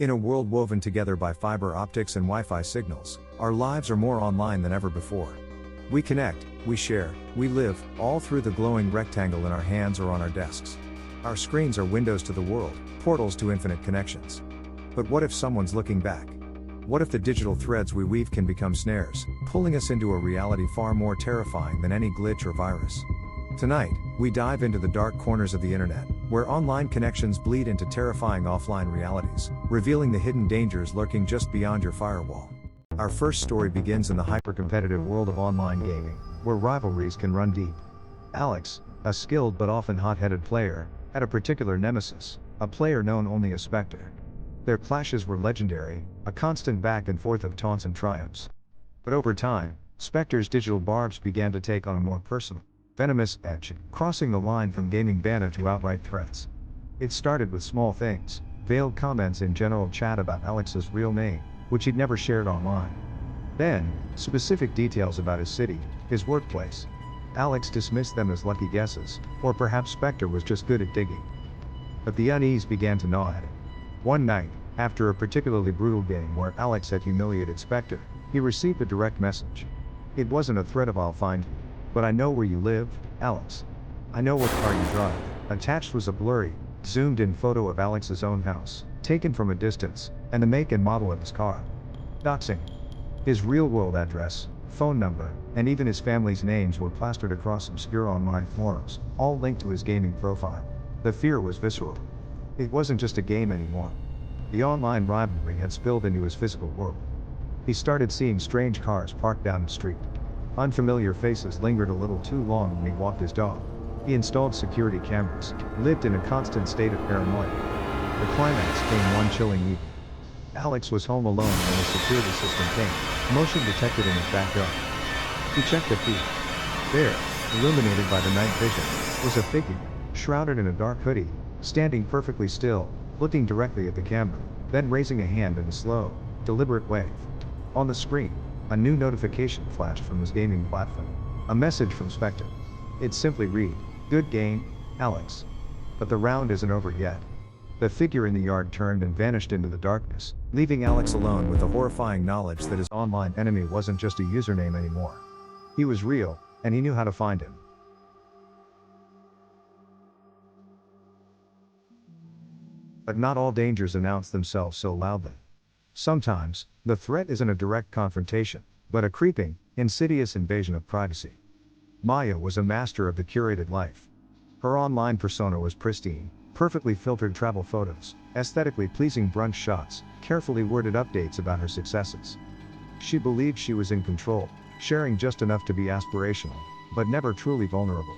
In a world woven together by fiber optics and Wi-Fi signals, our lives are more online than ever before. We connect, we share, we live, all through the glowing rectangle in our hands or on our desks. Our screens are windows to the world, portals to infinite connections. But what if someone's looking back? What if the digital threads we weave can become snares, pulling us into a reality far more terrifying than any glitch or virus? Tonight, we dive into the dark corners of the internet, where online connections bleed into terrifying offline realities, revealing the hidden dangers lurking just beyond your firewall. Our first story begins in the hyper-competitive world of online gaming, where rivalries can run deep. Alex, a skilled but often hot-headed player, had a particular nemesis, a player known only as Spectre. Their clashes were legendary, a constant back and forth of taunts and triumphs. But over time, Spectre's digital barbs began to take on a more personal, venomous edge, crossing the line from gaming banter to outright threats. It started with small things, veiled comments in general chat about Alex's real name, which he'd never shared online. Then, specific details about his city, his workplace. Alex dismissed them as lucky guesses, or perhaps Spectre was just good at digging. But the unease began to gnaw at him. One night, after a particularly brutal game where Alex had humiliated Spectre, he received a direct message. It wasn't a threat of "I'll find you, but I know where you live, Alex. I know what car you drive." Attached was a blurry, zoomed-in photo of Alex's own house, taken from a distance, and the make and model of his car. Doxing. His real-world address, phone number, and even his family's names were plastered across obscure online forums, all linked to his gaming profile. The fear was visceral. It wasn't just a game anymore. The online rivalry had spilled into his physical world. He started seeing strange cars parked down the street. Unfamiliar faces lingered a little too long when he walked his dog. He installed security cameras, lived in a constant state of paranoia. The climax came one chilling evening. Alex was home alone when the security system came, motion detected in his backyard. He checked the feed. There, illuminated by the night vision, was a figure, shrouded in a dark hoodie, standing perfectly still, looking directly at the camera, then raising a hand in a slow, deliberate wave. On the screen, a new notification flashed from his gaming platform. A message from Spectre. It simply read, "Good game, Alex. But the round isn't over yet." The figure in the yard turned and vanished into the darkness, leaving Alex alone with the horrifying knowledge that his online enemy wasn't just a username anymore. He was real, and he knew how to find him. But not all dangers announce themselves so loudly. Sometimes, the threat isn't a direct confrontation, but a creeping, insidious invasion of privacy. Maya was a master of the curated life. Her online persona was pristine, perfectly filtered travel photos, aesthetically pleasing brunch shots, carefully worded updates about her successes. She believed she was in control, sharing just enough to be aspirational, but never truly vulnerable.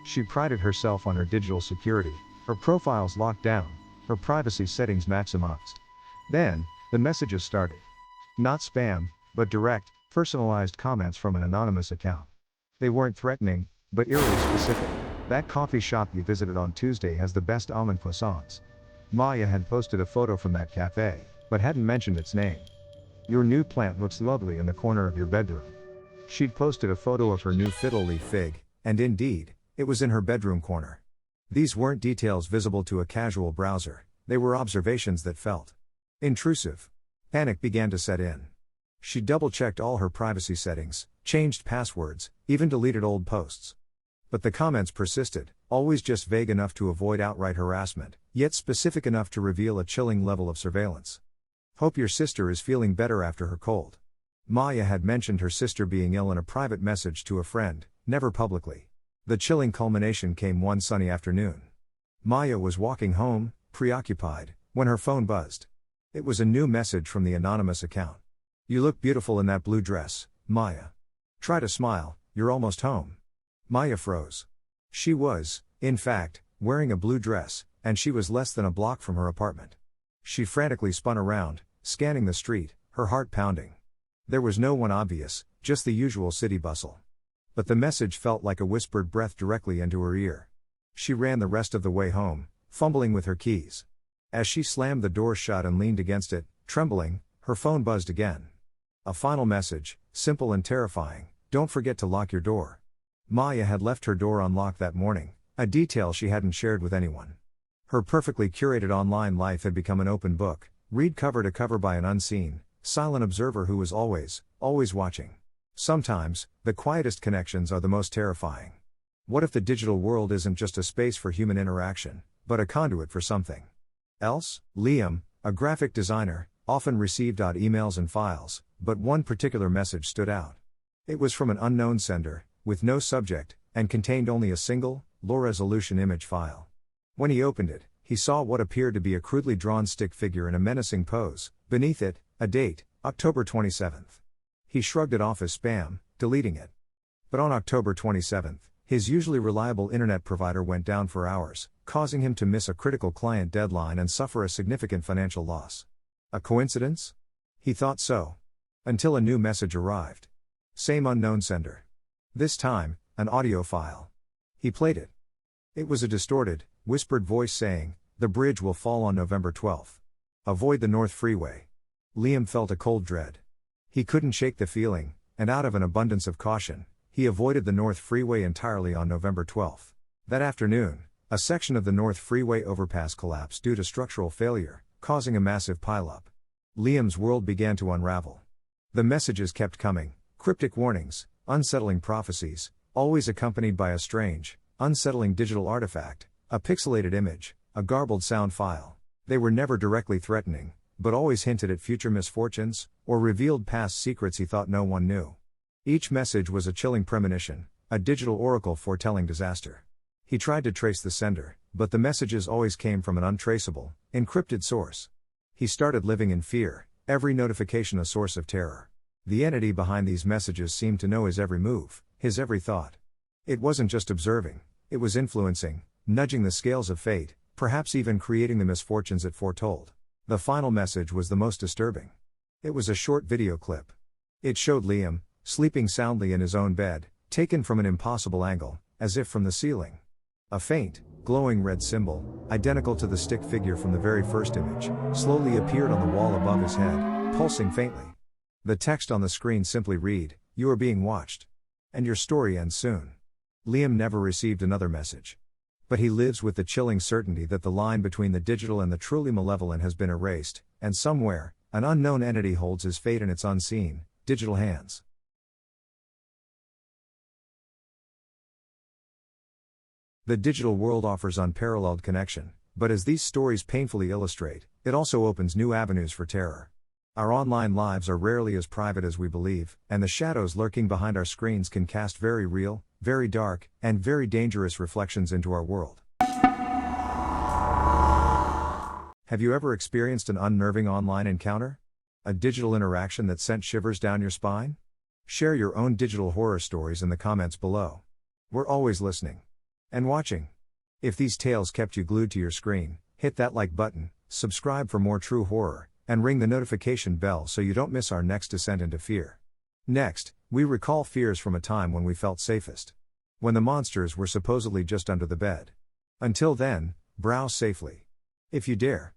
She prided herself on her digital security, her profiles locked down, her privacy settings maximized. Then, the messages started. Not spam, but direct, personalized comments from an anonymous account. They weren't threatening, but eerily specific. "That coffee shop you visited on Tuesday has the best almond croissants." Maya had posted a photo from that cafe, but hadn't mentioned its name. "Your new plant looks lovely in the corner of your bedroom." She'd posted a photo of her new fiddle leaf fig, and indeed, it was in her bedroom corner. These weren't details visible to a casual browser, they were observations that felt intrusive. Panic began to set in. She double-checked all her privacy settings, changed passwords, even deleted old posts. But the comments persisted, always just vague enough to avoid outright harassment, yet specific enough to reveal a chilling level of surveillance. "Hope your sister is feeling better after her cold." Maya had mentioned her sister being ill in a private message to a friend, never publicly. The chilling culmination came one sunny afternoon. Maya was walking home, preoccupied, when her phone buzzed. It was a new message from the anonymous account. "You look beautiful in that blue dress, Maya. Try to smile, you're almost home." Maya froze. She was, in fact, wearing a blue dress, and she was less than a block from her apartment. She frantically spun around, scanning the street, her heart pounding. There was no one obvious, just the usual city bustle. But the message felt like a whispered breath directly into her ear. She ran the rest of the way home, fumbling with her keys. As she slammed the door shut and leaned against it, trembling, her phone buzzed again. A final message, simple and terrifying: "Don't forget to lock your door." Maya had left her door unlocked that morning, a detail she hadn't shared with anyone. Her perfectly curated online life had become an open book, read cover to cover by an unseen, silent observer who was always watching. Sometimes, the quietest connections are the most terrifying. What if the digital world isn't just a space for human interaction, but a conduit for something else? Liam, a graphic designer, often received odd emails and files, but one particular message stood out. It was from an unknown sender, with no subject, and contained only a single, low-resolution image file. When he opened it, he saw what appeared to be a crudely drawn stick figure in a menacing pose, beneath it, a date, October 27th. He shrugged it off as spam, deleting it. But on October 27th, his usually reliable internet provider went down for hours, causing him to miss a critical client deadline and suffer a significant financial loss. A coincidence? He thought so. Until a new message arrived. Same unknown sender. This time, an audio file. He played it. It was a distorted, whispered voice saying, "The bridge will fall on November 12th. Avoid the North Freeway." Liam felt a cold dread. He couldn't shake the feeling, and out of an abundance of caution, he avoided the North Freeway entirely on November 12th. That afternoon, a section of the North Freeway overpass collapsed due to structural failure, causing a massive pileup. Liam's world began to unravel. The messages kept coming, cryptic warnings, unsettling prophecies, always accompanied by a strange, unsettling digital artifact, a pixelated image, a garbled sound file. They were never directly threatening, but always hinted at future misfortunes, or revealed past secrets he thought no one knew. Each message was a chilling premonition, a digital oracle foretelling disaster. He tried to trace the sender, but the messages always came from an untraceable, encrypted source. He started living in fear, every notification a source of terror. The entity behind these messages seemed to know his every move, his every thought. It wasn't just observing, it was influencing, nudging the scales of fate, perhaps even creating the misfortunes it foretold. The final message was the most disturbing. It was a short video clip. It showed Liam, sleeping soundly in his own bed, taken from an impossible angle, as if from the ceiling. A faint, glowing red symbol, identical to the stick figure from the very first image, slowly appeared on the wall above his head, pulsing faintly. The text on the screen simply read, "You are being watched. And your story ends soon." Liam never received another message. But he lives with the chilling certainty that the line between the digital and the truly malevolent has been erased, and somewhere, an unknown entity holds his fate in its unseen, digital hands. The digital world offers unparalleled connection, but as these stories painfully illustrate, it also opens new avenues for terror. Our online lives are rarely as private as we believe, and the shadows lurking behind our screens can cast very real, very dark, and very dangerous reflections into our world. Have you ever experienced an unnerving online encounter? A digital interaction that sent shivers down your spine? Share your own digital horror stories in the comments below. We're always listening and watching. If these tales kept you glued to your screen, hit that like button, subscribe for more true horror, and ring the notification bell so you don't miss our next descent into fear. Next, we recall fears from a time when we felt safest. When the monsters were supposedly just under the bed. Until then, browse safely. If you dare.